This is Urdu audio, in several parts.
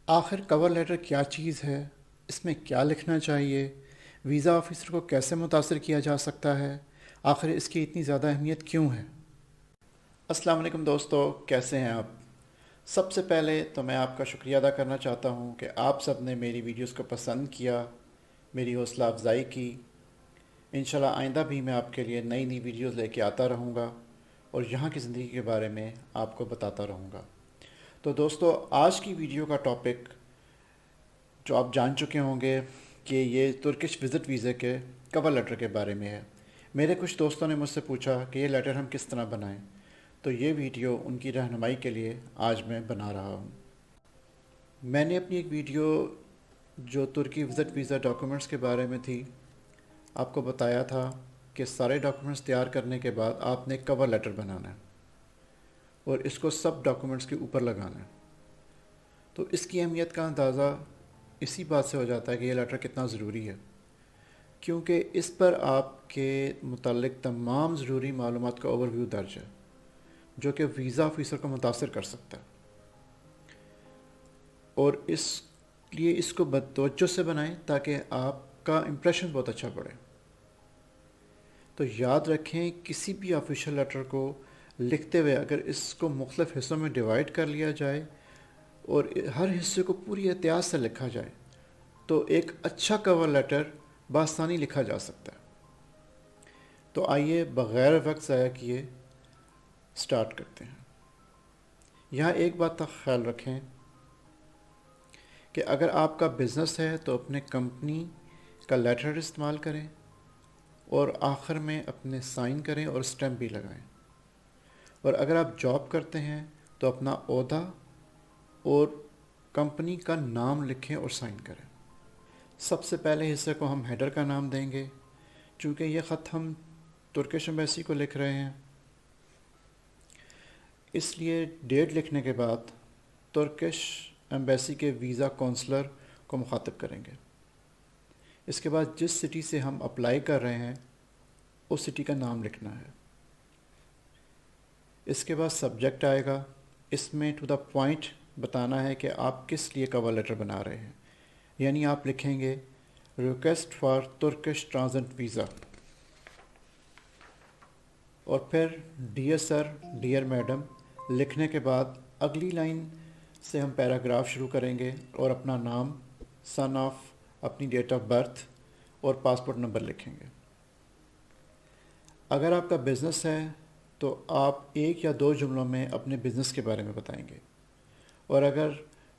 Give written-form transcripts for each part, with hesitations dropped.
آخر کور لیٹر کیا چیز ہے؟ اس میں کیا لکھنا چاہیے؟ ویزا آفیسر کو کیسے متاثر کیا جا سکتا ہے؟ آخر اس کی اتنی زیادہ اہمیت کیوں ہے؟ السلام علیکم دوستو، کیسے ہیں آپ؟ سب سے پہلے تو میں آپ کا شکریہ ادا کرنا چاہتا ہوں کہ آپ سب نے میری ویڈیوز کو پسند کیا، میری حوصلہ افزائی کی۔ انشاءاللہ آئندہ بھی میں آپ کے لیے نئی نئی ویڈیوز لے کے آتا رہوں گا اور یہاں کی زندگی کے بارے میں آپ کو بتاتا رہوں گا۔ تو دوستو، آج کی ویڈیو کا ٹاپک جو آپ جان چکے ہوں گے کہ یہ ترکش وزٹ ویزے کے کور لیٹر کے بارے میں ہے۔ میرے کچھ دوستوں نے مجھ سے پوچھا کہ یہ لیٹر ہم کس طرح بنائیں، تو یہ ویڈیو ان کی رہنمائی کے لیے آج میں بنا رہا ہوں۔ میں نے اپنی ایک ویڈیو جو ترکی وزٹ ویزا ڈاکومنٹس کے بارے میں تھی، آپ کو بتایا تھا کہ سارے ڈاکومنٹس تیار کرنے کے بعد آپ نے ایک کور لیٹر بنانا ہے اور اس کو سب ڈاکومنٹس کے اوپر لگانا ہے۔ تو اس کی اہمیت کا اندازہ اسی بات سے ہو جاتا ہے کہ یہ لیٹر کتنا ضروری ہے، کیونکہ اس پر آپ کے متعلق تمام ضروری معلومات کا اوور ویو درج ہے جو کہ ویزا آفیسر کو متاثر کر سکتا ہے، اور اس لیے اس کو بتوجہ سے بنائیں تاکہ آپ کا امپریشن بہت اچھا پڑے۔ تو یاد رکھیں، کسی بھی آفیشیل لیٹر کو لکھتے ہوئے اگر اس کو مختلف حصوں میں ڈیوائڈ کر لیا جائے اور ہر حصے کو پوری احتیاط سے لکھا جائے تو ایک اچھا کور لیٹر بآسانی لکھا جا سکتا ہے۔ تو آئیے بغیر وقت ضائع کیے سٹارٹ کرتے ہیں۔ یہاں ایک بات کا خیال رکھیں کہ اگر آپ کا بزنس ہے تو اپنے کمپنی کا لیٹر استعمال کریں اور آخر میں اپنے سائن کریں اور اسٹیمپ بھی لگائیں، اور اگر آپ جاب کرتے ہیں تو اپنا عہدہ اور کمپنی کا نام لکھیں اور سائن کریں۔ سب سے پہلے حصے کو ہم ہیڈر کا نام دیں گے، چونکہ یہ خط ہم ترکش ایمبیسی کو لکھ رہے ہیں، اس لیے ڈیٹ لکھنے کے بعد ترکش ایمبیسی کے ویزا کونسلر کو مخاطب کریں گے۔ اس کے بعد جس سٹی سے ہم اپلائی کر رہے ہیں اس سٹی کا نام لکھنا ہے۔ اس کے بعد سبجیکٹ آئے گا، اس میں ٹو دا پوائنٹ بتانا ہے کہ آپ کس لیے کور لیٹر بنا رہے ہیں، یعنی آپ لکھیں گے request for Turkish transit visa, اور پھر ڈیئر سر، ڈیئر میڈم لکھنے کے بعد اگلی لائن سے ہم پیراگراف شروع کریں گے اور اپنا نام، سن آف، اپنی ڈیٹ آف برتھ اور پاسپورٹ نمبر لکھیں گے۔ اگر آپ کا بزنس ہے تو آپ ایک یا دو جملوں میں اپنے بزنس کے بارے میں بتائیں گے، اور اگر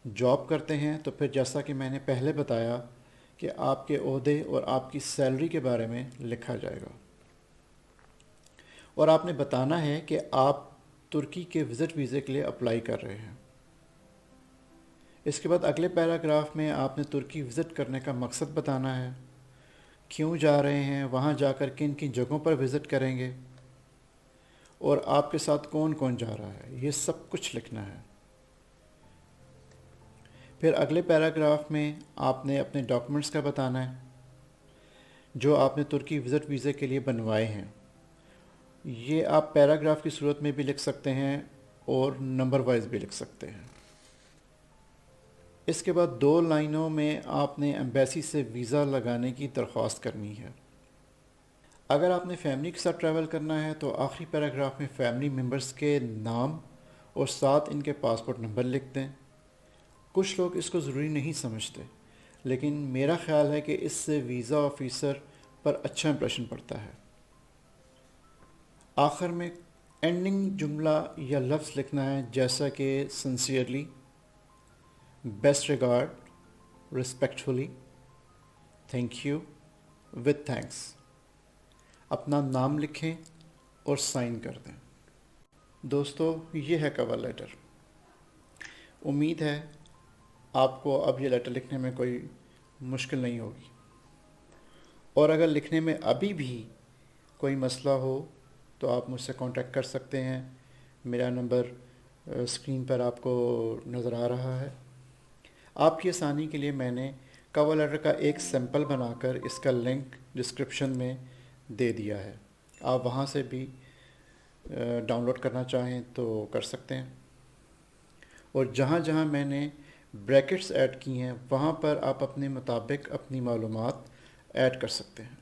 جاب کرتے ہیں تو پھر جیسا کہ میں نے پہلے بتایا کہ آپ کے عہدے اور آپ کی سیلری کے بارے میں لکھا جائے گا، اور آپ نے بتانا ہے کہ آپ ترکی کے وزٹ ویزے کے لیے اپلائی کر رہے ہیں۔ اس کے بعد اگلے پیراگراف میں آپ نے ترکی وزٹ کرنے کا مقصد بتانا ہے، کیوں جا رہے ہیں، وہاں جا کر کن کن جگہوں پر وزٹ کریں گے، اور آپ کے ساتھ کون کون جا رہا ہے، یہ سب کچھ لکھنا ہے۔ پھر اگلے پیراگراف میں آپ نے اپنے ڈاکومنٹس کا بتانا ہے جو آپ نے ترکی وزٹ ویزے کے لیے بنوائے ہیں۔ یہ آپ پیراگراف کی صورت میں بھی لکھ سکتے ہیں اور نمبر وائز بھی لکھ سکتے ہیں۔ اس کے بعد دو لائنوں میں آپ نے ایمبیسی سے ویزا لگانے کی درخواست کرنی ہے۔ اگر آپ نے فیملی کے ساتھ ٹریول کرنا ہے تو آخری پیراگراف میں فیملی ممبرز کے نام اور ساتھ ان کے پاسپورٹ نمبر لکھ دیں۔ کچھ لوگ اس کو ضروری نہیں سمجھتے، لیکن میرا خیال ہے کہ اس سے ویزا آفیسر پر اچھا امپریشن پڑتا ہے۔ آخر میں اینڈنگ جملہ یا لفظ لکھنا ہے جیسا کہ sincerely, best regard, respectfully, thank you, with thanks. اپنا نام لکھیں اور سائن کر دیں۔ دوستو، یہ ہے کور لیٹر۔ امید ہے آپ کو اب یہ لیٹر لکھنے میں کوئی مشکل نہیں ہوگی، اور اگر لکھنے میں ابھی بھی کوئی مسئلہ ہو تو آپ مجھ سے کانٹیکٹ کر سکتے ہیں۔ میرا نمبر اسکرین پر آپ کو نظر آ رہا ہے۔ آپ کی آسانی کے لیے میں نے کور لیٹر کا ایک سیمپل بنا کر اس کا لنک ڈسکرپشن میں دے دیا ہے، آپ وہاں سے بھی ڈاؤن لوڈ کرنا چاہیں تو کر سکتے ہیں، اور جہاں جہاں میں نے بریکٹس ایڈ کی ہیں وہاں پر آپ اپنے مطابق اپنی معلومات ایڈ کر سکتے ہیں۔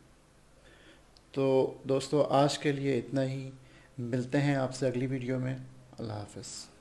تو دوستو آج کے لیے اتنا ہی، ملتے ہیں آپ سے اگلی ویڈیو میں۔ اللہ حافظ۔